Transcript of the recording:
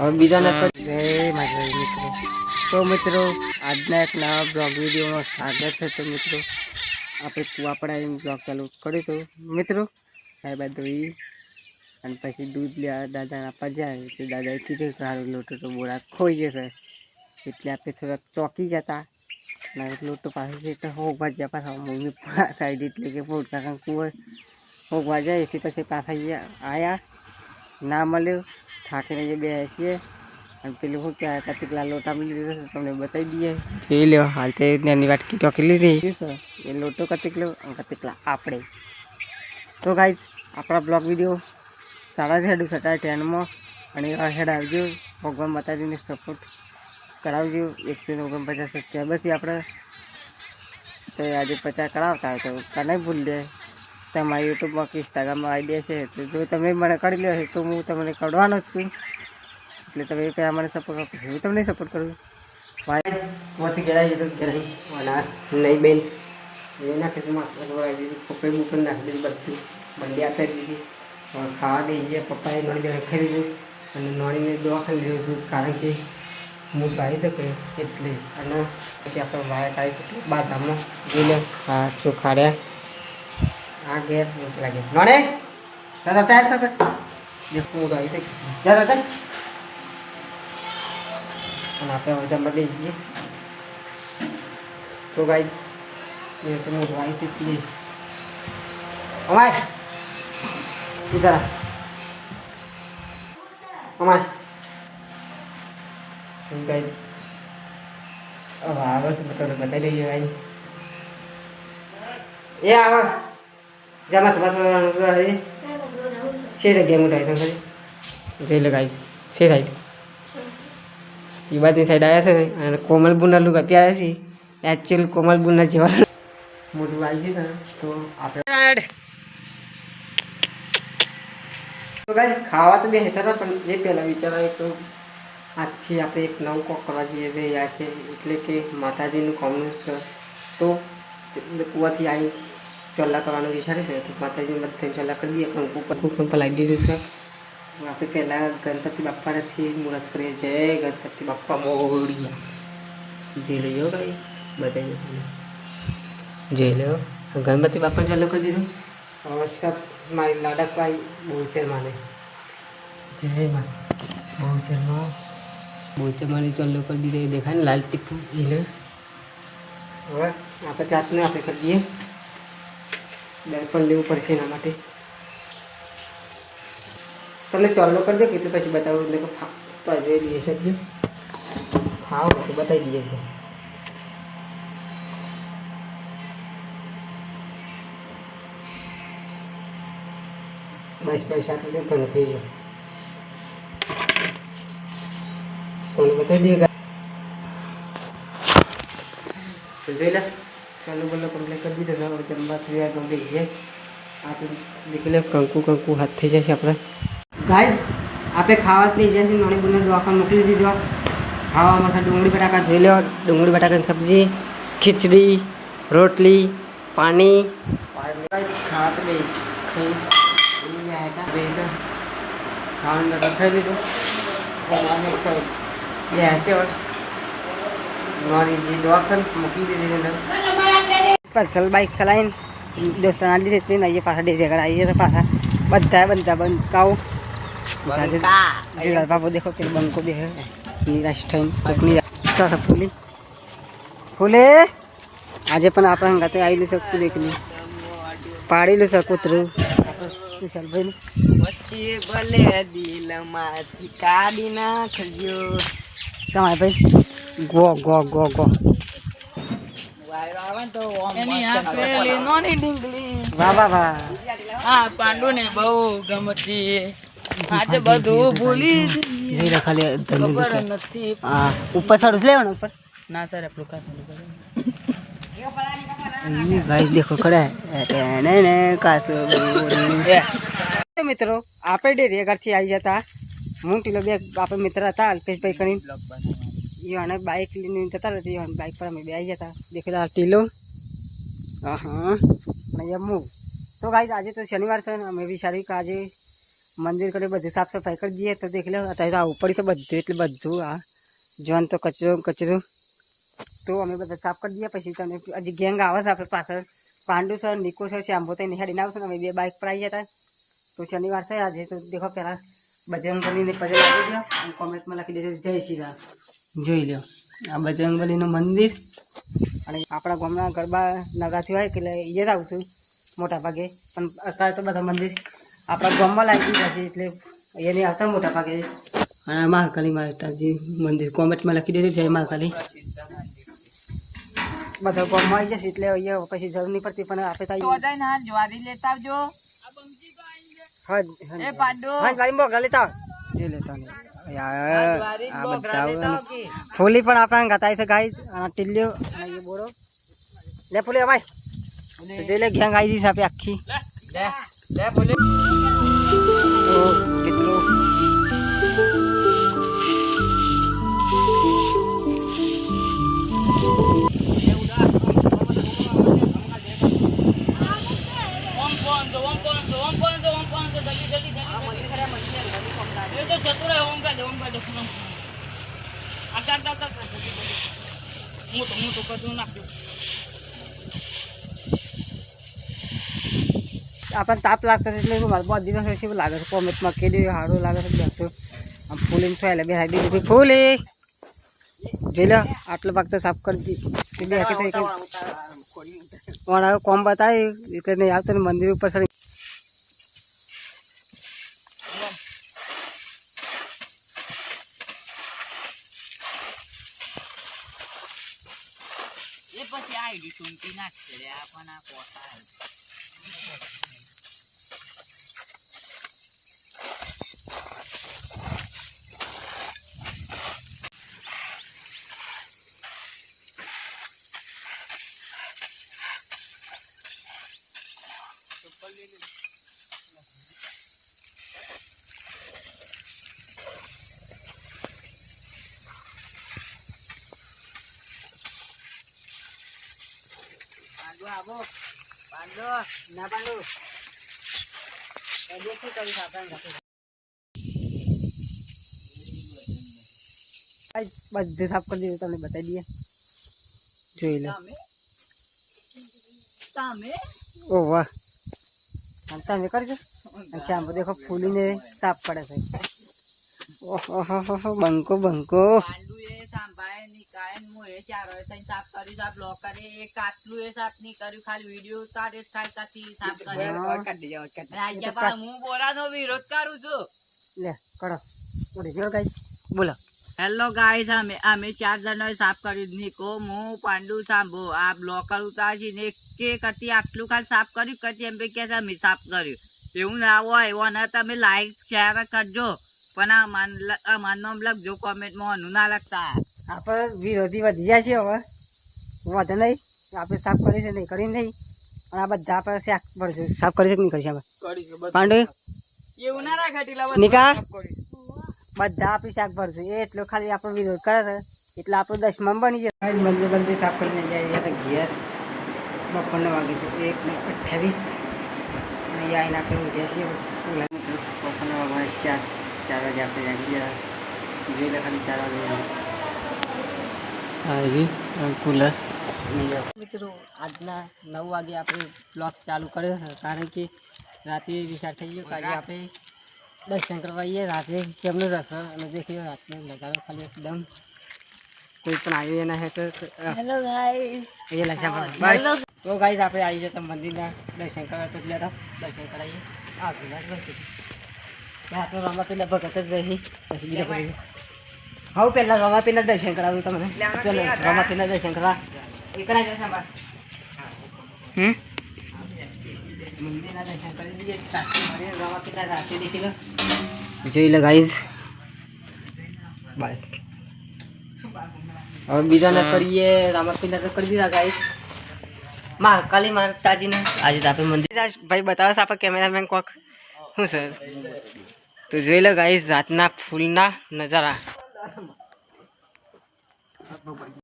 હવે બીજાને જય માતાજી મિત્રો. તો મિત્રો આજના એક નવા બ્લોગ વિડીયોમાં સ્વાગત છે. તો મિત્રો આપણે કુવાપડા બ્લોગ ચાલુ કર્યું હતું મિત્રો. ત્યારબાદ ધોઈ અને પછી દૂધ લેવા દાદાને આપવા જાય તો દાદાએ કીધું કે હારો લોટો તો બોરા ખોઈ જશે, એટલે આપણે થોડાક ચોકી જતા અને લોટો પાસે એટલે હોગવા ગયા પાછા મમ્મી સાઈડ એટલે કે પોટકા કંકુ હોગવા જાય. એથી પછી પાછા આવ્યા ના મળ્યું, થાકીને જે બે છીએ અને પેલું શું કહેવાય કતિકલા લોટા મળી લીધો છે તમને બતાવી દઈએ. જોઈ લો હાલ તે નાની વાટકી ચોકી લીધી એ લોટો કતિકલો અને કતિકલા આપણે. તો ગાઈઝ આપણા બ્લોગ વિડીયો સાડા હેડું સટા ટ્રેનમાં અને એવા હેડ આવજો. ભગવાન માતાજીને સપોર્ટ કરાવજો. 149 સબસ્ક્રાઈબર્સ આપણે તો આજે 50 કરાવતા હોય તો નહીં ભૂલજે. તમારી યુટ્યુબમાં કે ઇન્સ્ટાગ્રામમાં આઈડિયા છે તો જો તમે મને કરી લો તો હું તમને કરવાનો જ છું. એટલે તમે પહેલાં મને સપોર્ટ કરો, હું તમને સપોર્ટ કરું. ભાઈ ત્યાંથી ઘેરાઈ જતો ઘેરાઈ વાલા નહીં બેન એ નાખે છે માત્ર આવી દીધી પપ્પાએ બુકન નાખી દીધી બધું બંડી આપી દીધી. ખાવા દઈ ગયા પપ્પાએ નોણી જોડે ખાઈ દીધું અને નોણીને દવા ખાઈ લીધું છું કારણ કે હું ગાઈ શકે એટલે. અને પછી આપણે વાયર આવી શકીએ બાદામમાં જોઈ લે આ ચોખાડ્યા આ ગેસ લાગે નોડે દાદા તૈયાર થશે દેખો હું આવી શકે દાદા અને આપણે વજનમાં દઈ જઈએ. તો ગાઈ ये तो मुझे भाई से पी हमारे इधर हमारे गाई अब आवाज बता रही है ये आवाज जमा समझ है से गेम उठाई था जय लगाई से साइड ये बात नहीं साइड आया से कोमल बुना लुगा प्यारा सी एक्चुअल कोमल बुना जेवा મોટું આવી છે તો આપણે તો ગાઈસ ખાવા તો બે હતા પણ એ પહેલાં વિચારાય તો આજથી આપણે એક નવું કોક કરવા જઈએ રહ્યા છે એટલે કે માતાજીનું કોમનું છે. તો કુવાથી આવી ચોલ્લા કરવાનું વિચારે છે તો માતાજીને બધા ચોલ્લા કરી દઈએ પણ ખૂબ સિમ્પલ આવી દીધું છે. આપણે પહેલાં ગણપતિ બાપ્પાથી મુહૂર્ત કરીએ. જય ગણપતિ બાપ્પા મોરિયા જે લઈ જાઓ ભાઈ બધાને જય લો ગણપતિ બાપા ચાલુ કરી દીધું. સબ મારી લાડક ભાઈ બહુચર માને જય માં બહુચર માની ચાલુ કરી દીધું દેખાય ને લાલ ટીકું એ લે. હવે આપણે જાતને આપણે કરી દઈએ દર્પણ લેવું પડશે એના માટે. તમને ચાલુ કરી દો એટલે પછી બતાવું એટલે તો જોઈ દઈએ શકજો ખાઓ તો બતાવી દઈએ છીએ. બસ પૈસા તો છે પણ થઈ ગયો તમને બતાવી દઈએ તો જોઈ લે ચાલુ બોલો કમ્પ્લીટ કરી દીધો હવે જમવા તૈયાર કરી દઈએ. આપણે નીકળે કંકુ હાથ થઈ જશે આપણે. ગાઈસ આપણે ખાવા જ નહીં જશે નોણી બોને દવાખાને મોકલી દીધો. ખાવામાં સર ડુંગળી બટાકા જોઈ લો ડુંગળી બટાકાની સબ્જી ખીચડી રોટલી પાણી ખાવા તો બે ખાઈ ખાવાનું ખાઈ લીધું હશે નોની જે દવાખાને મૂકી દીધી અંદર પર્સનલ બાઇક ચલાવીને દોસ્તો ના લીધે તે નહીં પાછા ડેરી આગળ આવી જતા પાછા બધા બંધ કાઉ બાબુ દેખો કે બંકો બે નિરાશ થઈને કોકની ફૂલી ફૂલે આજે પણ આપણા હંગાતે આવેલું શકતું દેખલું પાડેલું છે કૂતરું વિશાલભાઈ પછી ભલે દિલમાંથી કાઢી નાખજો તમારે ભાઈ ગો ગો ગો ગો વાહ વાહ વાહ હા પાંડુ ને બહુ ગમતી આજે બધું ભૂલી જઈ ખાલી ખબર નથી. હા ઉપર સારું લેવાનું ઉપર ના સર આપણું ગાઈસ દેખો ખડા ને કાસો મિત્રો આપણે ડેરી ઘરથી આવી જતા હું ટીલો બે આપણે મિત્ર હતા અલ્પેશભાઈ કરીને અને બાઇક લઈને જતા નથી બાઇક પર અમે બે આવી જતા દેખો ટીલો હા અહીંયા હું તો ગાઈસ આજે તો શનિવાર છે ને અમે વિચાર્યું કે આજે મંદિર કરી બધી સાફ સફાઈ કરી દઈએ તો દેખ લો અત્યારે આવું પડી તો બધું એટલે બધું આ જોન તો કચરો તો અમે બધા સાફ કરી દઈએ પછી તમે હજી ગેંગ આવે છે આપણે પાછળ પાંડુ સર નિકો સર શ્યામભો તો હેડીને આવશે ને અમે 2 બાઇક પર આવી ગયા તો શનિવાર છે આજે તો દેખો પહેલાં બજરંગબલીને પગે લાગી દો અને કોમેન્ટમાં લખી દેજો જય શ્રી રામ જોઈ લો આ બજરંગબલીનું મંદિર અને આપણા ગામના ગરબા નગાથી હોય એટલે એ જ આવશું મોટા ભાગે પણ અત્યારે તો બધા મંદિર આપણા ગામમાં લાગી ગયા છે એટલે એ નહીં આવતા મોટા ભાગે અને મહાકાળી માતાજી મંદિર કોમેન્ટમાં લખી દેજો જય મહાકાળી બધા ગામમાં આવી જશે એટલે અહીંયા પછી જરૂર નહીં પડતી પણ આપણે જ્વારી લેતા આવજો એ પાંડુ ફૂલી પણ આપણા ગતાય છે ગાઈ ટીલ્યો અને એ બોરો લે ફૂલી અમાય જોઈ લે ગેંગ આવી જઈશ આપણે આખી લે બોલે તો મિત્રો આપણને તાપ લાગતો એટલે મારે બહુ દિવસ એવું લાગે છે કોમેન્ટમાં કે દે સારું લાગે છે બેસતો આમ ફૂલીને છો એટલે બે દીધી ફૂલી જોઈ લો આટલો ભાગ તો સાફ કરી દી કોમ બતાવી એટલે નહીં આવતો ને મંદિર ઉપર સર બધું સાફ કરી દીધું તમને બતાવી દઈએ જોઈ લો ઓ વાહ તમે કરજો શ્યામ દેખો ફૂલીને સાફ પડે છે ઓહો બંકો બંકો વિરોધ કરું છું લે કરો ઉડી ગયો ગાઈસ બોલો હેલો ગાઈસ અમે 4 જણાએ સાફ કર્યું નિકો હું પાંડુ સાંભો આ બ્લોકર ઉતારી ને કે કતી આટલું ખાલી સાફ કર્યું કતી એમ કે અમે સાફ કર્યું એવું ના હોય એવા તમે લાઈક શેર કરજો પણ આ માનનામ લખજો કોમેન્ટમાં અનુ ના લખતા આપણે વિરોધી વધી જાય છે હવે વધે નહીં આપણે સાફ કરી છે નહીં કરી નહીં અને આ બધા આપણે શાક પડશે સાફ કરી છે કે નહીં કરી છે પાંડુ એવું ના રાખે નિકા બધા આપણી શાક ભરશું એટલો ખાલી આપણો વિરોધ કરે છે એટલે આપણું 10માં બની જાય મંદિર સાફ કરીને જાય તો ઘેર બપોરના વાગે છે 1:28 અને આવીને આપણે ઉઠ્યા છીએ બપોરના વાગે 4 વાગે આપણે જાગી ગયા જોઈ લે ખાલી 4 વાગે કુલર મિત્રો આજના 9 વાગે આપણે બ્લોગ ચાલુ કર્યો છે કારણ કે રાતે વિચાર થઈ ગયો આજે આપણે દર્શન કરવા આવીએ રાતે કેમનો રસ અને દેખીએ રાતનો નજારો ખાલી એકદમ કોઈ પણ આવ્યું એના હે તો હેલો ગાઈસ એ લક્ષા બસ તો ગાઈસ આપણે આવી જતા મંદિરના દર્શન કરવા તો લેતા દર્શન કરાવીએ આ તો રમા પેલા ભગત જ રહી પછી બીજા પછી હવે પહેલાં રમા પેલા દર્શન કરાવું તમને ચલો રમા પેલા દર્શન કરવા એ કરાવી દે સાંભળ મંદિરના દર્શન કરી દઈએ રમા પેલા રાતે દેખી લો જોઈ લો ગાઈઝ બસ હવે બીજાને કરીએ રામાપીના તો કરી દીધા ગાઈઝ મહાકાળી માતાજીને આજે આપણે મંદિર ભાઈ બતાવો છો આપણે કેમેરામેન કોક શું સર તો જોઈ લો ગાઈઝ રાતના ફૂલના નજારા